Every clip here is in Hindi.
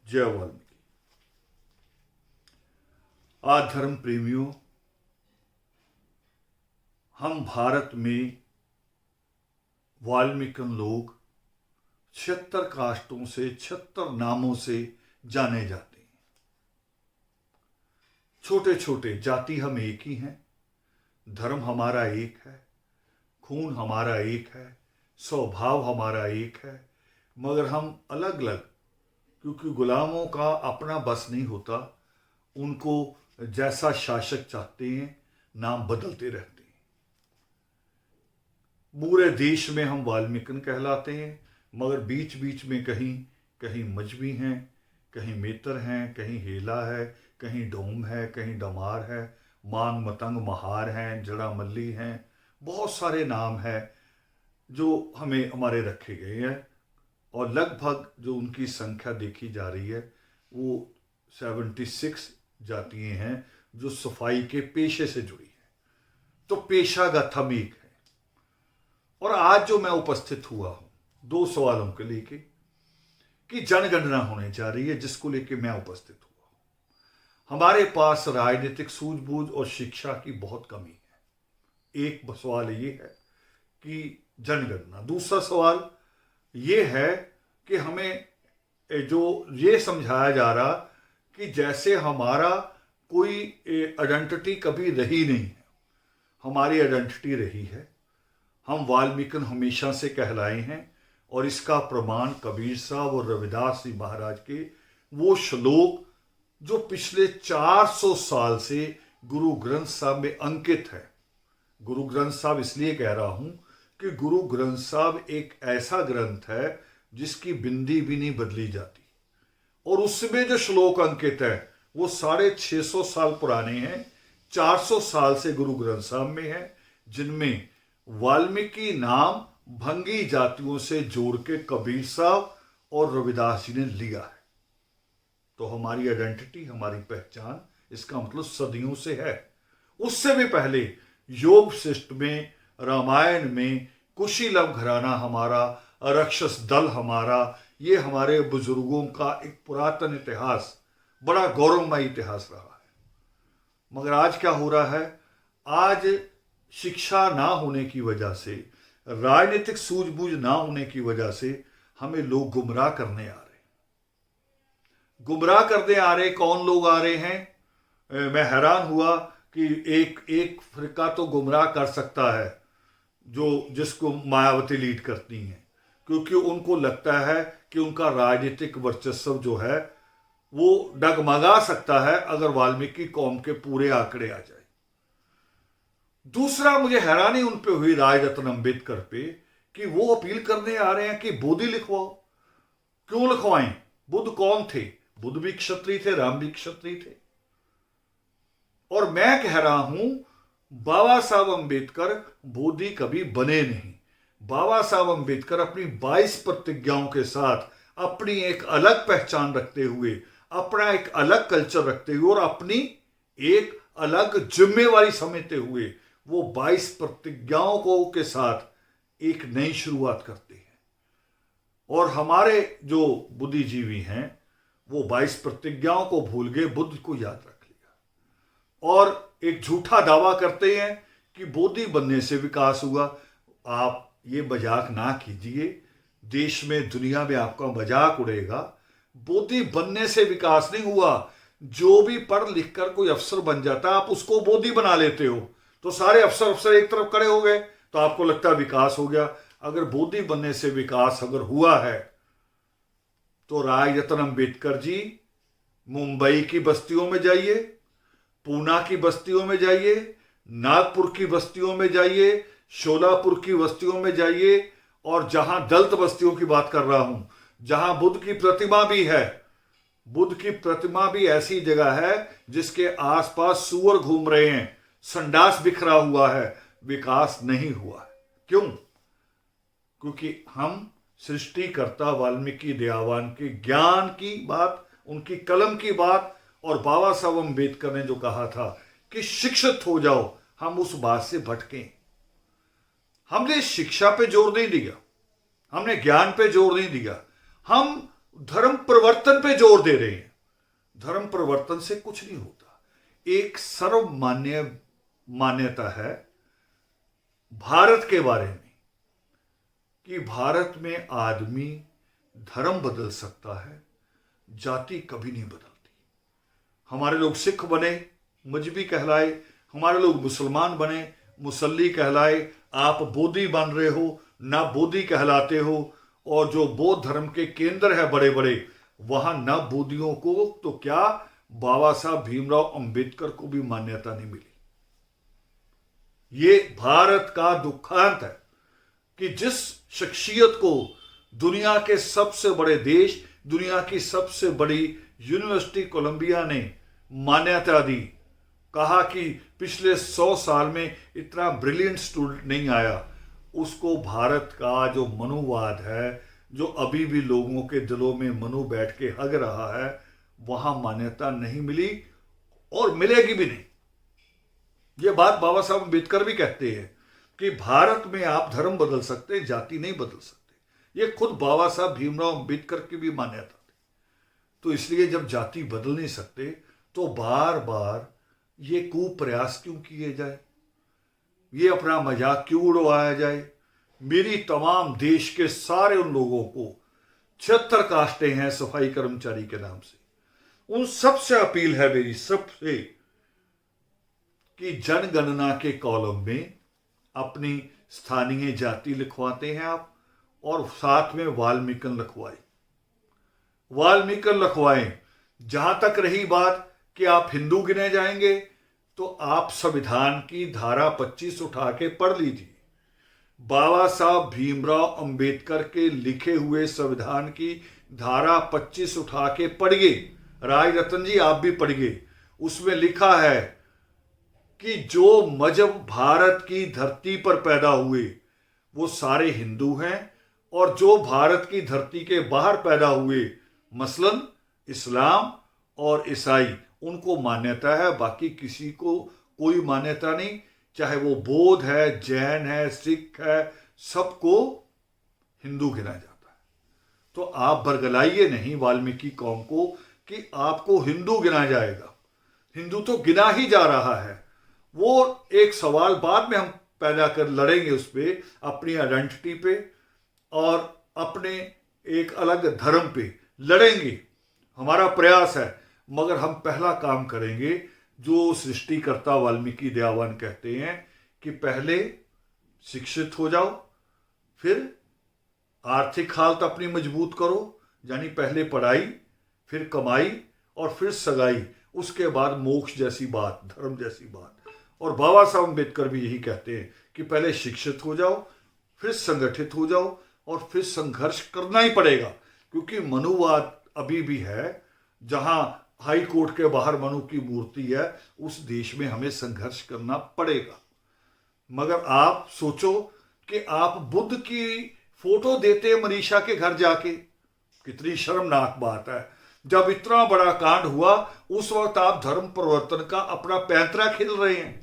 जय वाल्मीकि। आज धर्म प्रेमियों, हम भारत में वाल्मीकन लोग 76 कास्टों से 76 नामों से जाने जाते हैं। छोटे छोटे जाति हम एक ही हैं, धर्म हमारा एक है, खून हमारा एक है, स्वभाव हमारा एक है, मगर हम अलग अलग, क्योंकि गुलामों का अपना बस नहीं होता। उनको जैसा शासक चाहते हैं नाम बदलते रहते हैं। पूरे देश में हम वाल्मीकन कहलाते हैं, मगर बीच बीच में कहीं कहीं मजबी हैं, कहीं मेतर हैं, कहीं हेला है, कहीं डोम है, कहीं डमार है, मांग मतंग महार हैं, जड़ा मल्ली हैं। बहुत सारे नाम हैं जो हमें हमारे रखे गए हैं, और लगभग जो उनकी संख्या देखी जा रही है वो 76 जातियां हैं जो सफाई के पेशे से जुड़ी है। तो पेशागत हम एक है। और आज जो मैं उपस्थित हुआ हूं 2 सवालों के लेके कि जनगणना होने जा रही है, जिसको लेके मैं उपस्थित हुआ हूं। हमारे पास राजनीतिक सूझबूझ और शिक्षा की बहुत कमी है। एक सवाल ये है कि जनगणना। दूसरा सवाल ये है कि हमें जो ये समझाया जा रहा कि जैसे हमारा कोई आइडेंटिटी कभी रही नहीं है। हमारी आइडेंटिटी रही है। हम वाल्मीकन हमेशा से कहलाए हैं, और इसका प्रमाण कबीर साहब और रविदास जी महाराज के वो श्लोक जो पिछले 400 साल से गुरु ग्रंथ साहब में अंकित है। गुरु ग्रंथ साहब इसलिए कह रहा हूं कि गुरु ग्रंथ साहब एक ऐसा ग्रंथ है जिसकी बिंदी भी नहीं बदली जाती, और उसमें जो श्लोक अंकित है वो 650 साल पुराने हैं। 400 साल से गुरु ग्रंथ साहब में है, जिनमें वाल्मीकि नाम भंगी जातियों से जोड़ के कबीर साहब और रविदास जी ने लिया है। तो हमारी आइडेंटिटी, हमारी पहचान, इसका मतलब सदियों से है। उससे भी पहले योग शिष्ट में, रामायण में कुशीलव घराना हमारा, राक्षस दल हमारा, ये हमारे बुजुर्गों का एक पुरातन इतिहास, बड़ा गौरवमय इतिहास रहा है। मगर आज क्या हो रहा है? आज शिक्षा ना होने की वजह से, राजनीतिक सूझबूझ ना होने की वजह से हमें लोग गुमराह करने आ रहे हैं। गुमराह करने आ रहे कौन लोग आ रहे हैं? मैं हैरान हुआ कि एक फिरका तो गुमराह कर सकता है जिसको मायावती लीड करती हैं, क्योंकि उनको लगता है कि उनका राजनीतिक वर्चस्व जो है वो डगमगा सकता है अगर वाल्मीकि कौम के पूरे आंकड़े आ जाए। दूसरा, मुझे हैरानी उन पे हुई राजरत्न अंबेडकर पे कि वो अपील करने आ रहे हैं कि बोधी लिखवाओ। क्यों लिखवाएं? बुद्ध कौन थे? बुद्ध भी क्षत्रिय थे, राम भी क्षत्रिय थे। और मैं कह रहा हूं बाबा साहब अंबेडकर बोधी कभी बने नहीं। बाबा साहब अंबेडकर अपनी 22 प्रतिज्ञाओं के साथ अपनी एक अलग पहचान रखते हुए, अपना एक अलग कल्चर रखते हुए और अपनी एक अलग जिम्मेवारी समझते हुए वो 22 प्रतिज्ञाओं को के साथ एक नई शुरुआत करते हैं। और हमारे जो बुद्धिजीवी हैं वो 22 प्रतिज्ञाओं को भूल गए, बुद्ध को याद रख लिया और एक झूठा दावा करते हैं कि बोधी बनने से विकास हुआ। आप ये मजाक ना कीजिए, देश में दुनिया में आपका मजाक उड़ेगा। बोधी बनने से विकास नहीं हुआ। जो भी पढ़ लिख कर कोई अफसर बन जाता है आप उसको बोधी बना लेते हो, तो सारे अफसर एक तरफ खड़े हो गए तो आपको लगता है विकास हो गया। अगर बोधी बनने से विकास अगर हुआ है तो राजरत्न अंबेडकर जी मुंबई की बस्तियों में जाइए, पूना की बस्तियों में जाइए, नागपुर की बस्तियों में जाइए, शोलापुर की बस्तियों में जाइए, और जहां दलित बस्तियों की बात कर रहा हूं, जहां बुद्ध की प्रतिमा भी है। बुद्ध की प्रतिमा भी ऐसी जगह है जिसके आसपास सुअर घूम रहे हैं, संडास बिखरा हुआ है, विकास नहीं हुआ है। क्यों? क्योंकि हम सृष्टिकर्ता वाल्मीकि दयावान के ज्ञान की बात, उनकी कलम की बात, और बाबा साहब अंबेडकर ने जो कहा था कि शिक्षित हो जाओ, हम उस बात से भटके। हमने शिक्षा पे जोर नहीं दिया, हमने ज्ञान पे जोर नहीं दिया, हम धर्म परिवर्तन पे जोर दे रहे हैं। धर्म परिवर्तन से कुछ नहीं होता। एक सर्वमान्य मान्यता है भारत के बारे में कि भारत में आदमी धर्म बदल सकता है, जाति कभी नहीं बदलती। हमारे लोग सिख बने, मजहबी कहलाए, हमारे लोग मुसलमान बने, मुसल्ली कहलाए, आप बोधी बन रहे हो ना बोधी कहलाते हो, और जो बौद्ध धर्म के केंद्र है बड़े बड़े, वहां ना बोधियों को तो क्या बाबा साहब भीमराव अंबेडकर को भी मान्यता नहीं मिली। ये भारत का दुखांत है कि जिस शख्सियत को दुनिया के सबसे बड़े देश, दुनिया की सबसे बड़ी यूनिवर्सिटी कोलंबिया ने मान्यता दी, कहा कि पिछले 100 साल में इतना ब्रिलियंट स्टूडेंट नहीं आया, उसको भारत का जो मनुवाद है, जो अभी भी लोगों के दिलों में मनु बैठ के हग रहा है, वहां मान्यता नहीं मिली और मिलेगी भी नहीं। ये बात बाबा साहब अम्बेडकर भी कहते हैं कि भारत में आप धर्म बदल सकते, जाति नहीं बदल सकते। ये खुद बाबा साहब भीमराव अम्बेडकर की भी मान्यता थी। तो इसलिए जब जाति बदल नहीं सकते तो बार बार ये कुप्रयास क्यों किए जाए, ये अपना मजाक क्यों उड़वाया जाए। मेरी तमाम देश के सारे उन लोगों को 76 कास्टें हैं सफाई कर्मचारी के नाम से, उन सबसे अपील है मेरी सबसे कि जनगणना के कॉलम में अपनी स्थानीय जाति लिखवाते हैं आप, और साथ में वाल्मीकन लिखवाएं। जहां तक रही बात कि आप हिंदू गिने जाएंगे, तो आप संविधान की धारा 25 उठा के पढ़ लीजिए। बाबा साहब भीमराव अंबेडकर के लिखे हुए संविधान की धारा 25 उठा के पढ़िए। राजरतन जी आप भी पढ़िए। उसमें लिखा है कि जो मजहब भारत की धरती पर पैदा हुए वो सारे हिंदू हैं, और जो भारत की धरती के बाहर पैदा हुए मसलन इस्लाम और ईसाई, उनको मान्यता है, बाकी किसी को कोई मान्यता नहीं। चाहे वो बौद्ध है, जैन है, सिख है, सबको हिंदू गिना जाता है। तो आप बरगलाइए नहीं वाल्मीकि कौम को कि आपको हिंदू गिना जाएगा। हिंदू तो गिना ही जा रहा है। वो एक सवाल बाद में हम पैदा कर लड़ेंगे उस पर, अपनी आइडेंटिटी पे और अपने एक अलग धर्म पे लड़ेंगे, हमारा प्रयास है। मगर हम पहला काम करेंगे जो सृष्टिकर्ता वाल्मीकि दयावान कहते हैं कि पहले शिक्षित हो जाओ, फिर आर्थिक हालत अपनी मजबूत करो, यानी पहले पढ़ाई, फिर कमाई और फिर सगाई, उसके बाद मोक्ष जैसी बात, धर्म जैसी बात। और बाबा साहब अम्बेडकर भी यही कहते हैं कि पहले शिक्षित हो जाओ, फिर संगठित हो जाओ, और फिर संघर्ष करना ही पड़ेगा, क्योंकि मनुवाद अभी भी है। जहां हाई कोर्ट के बाहर मनु की मूर्ति है, उस देश में हमें संघर्ष करना पड़ेगा। मगर आप सोचो कि आप बुद्ध की फोटो देते हैं मनीषा के घर जाके, कितनी शर्मनाक बात है। जब इतना बड़ा कांड हुआ उस वक्त आप धर्म परिवर्तन का अपना पैंतरा खेल रहे हैं।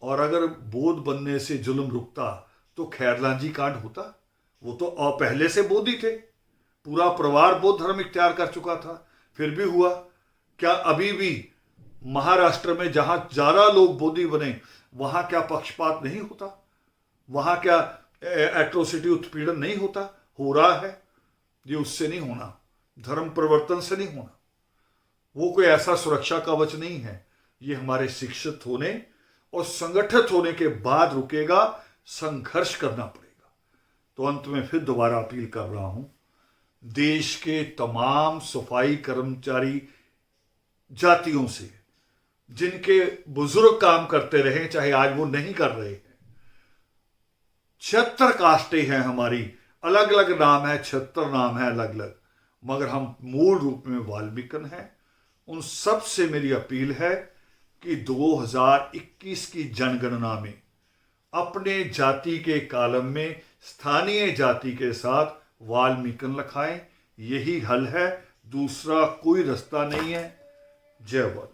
और अगर बौद्ध बनने से जुल्म रुकता तो खैरलाल जी कांड होता। वो तो पहले से बोधी थे, पूरा परिवार बौद्ध धर्म इख्तियार कर चुका था, फिर भी हुआ। क्या अभी भी महाराष्ट्र में जहां ज्यादा लोग बोधी बने वहां क्या पक्षपात नहीं होता? वहां क्या एट्रोसिटी, उत्पीड़न नहीं होता? हो रहा है। ये उससे नहीं होना, धर्म परिवर्तन से नहीं होना। वो कोई ऐसा सुरक्षा कवच नहीं है। ये हमारे शिक्षित होने और संगठित होने के बाद रुकेगा, संघर्ष करना पड़ेगा। तो अंत में फिर दोबारा अपील कर रहा हूं, देश के तमाम सफाई कर्मचारी जातियों से, जिनके बुजुर्ग काम करते रहे, चाहे आज वो नहीं कर रहे हैं। 76 कास्टें हैं हमारी, अलग अलग नाम है, 76 नाम है अलग अलग, मगर हम मूल रूप में वाल्मीकन हैं। उन सब से मेरी अपील है कि 2021 की जनगणना में अपने जाति के कॉलम में स्थानीय जाति के साथ वाल्मीकन लिखाएं। यही हल है, दूसरा कोई रास्ता नहीं है। जय वाल्मीकि।